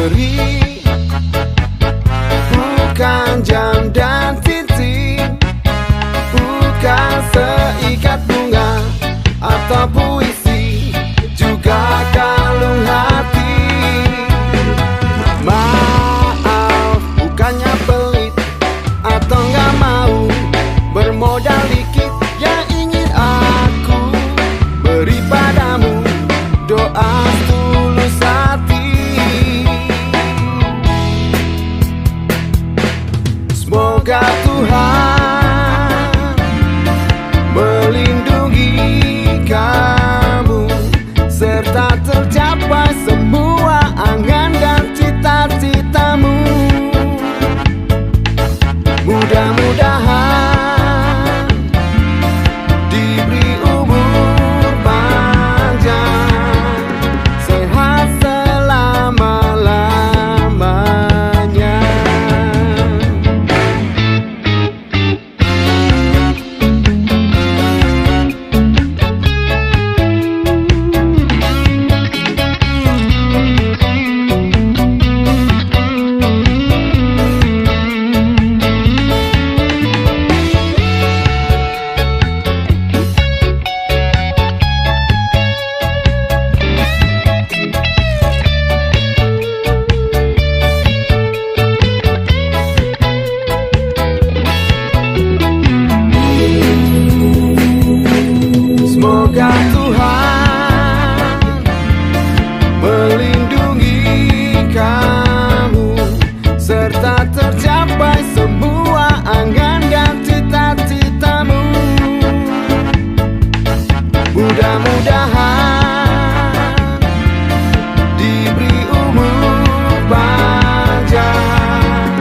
beri, bukan jam dan cincin, bukan seikat bunga atau puisi, juga kalung hati. Maaf, bukannya pelit atau gak mau bermodal dikit, yang ingin aku beri padamu doa tulus hati. Semoga Tuhan melindungi kamu, serta tercapai semua angan dan cita-citamu. Mudah-mudahan diberi umur panjang, sehat selama-lamanya. Semoga Tuhan melindungi kamu, serta tercapai semua angan dan cita-citamu. Mudah-mudahan diberi umur panjang,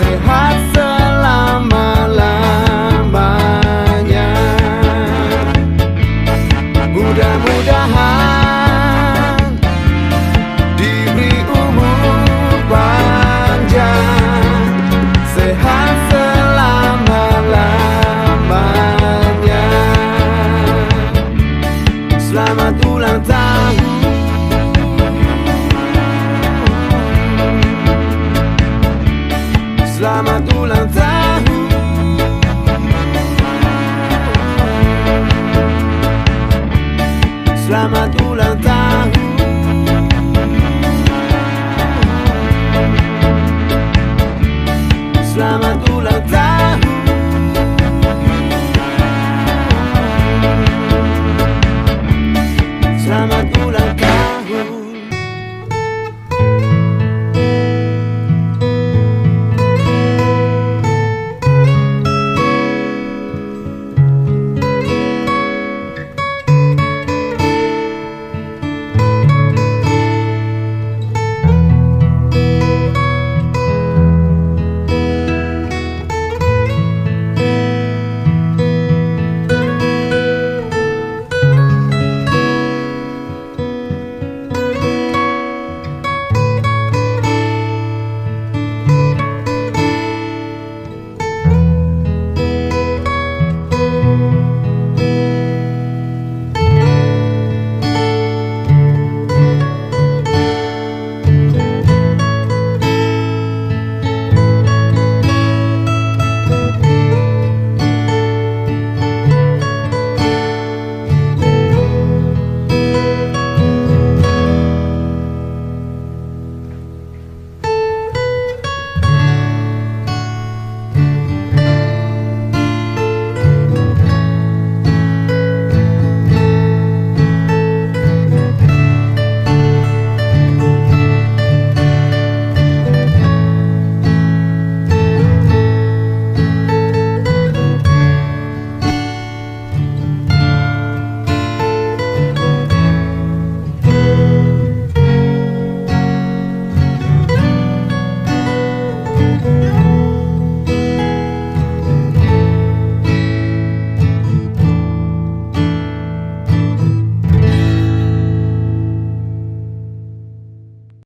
sehat selama-lamanya. Mudah-mudahan diberi umur panjang, sehat selama-lamanya. Selamat ulang tahun, selamat ulang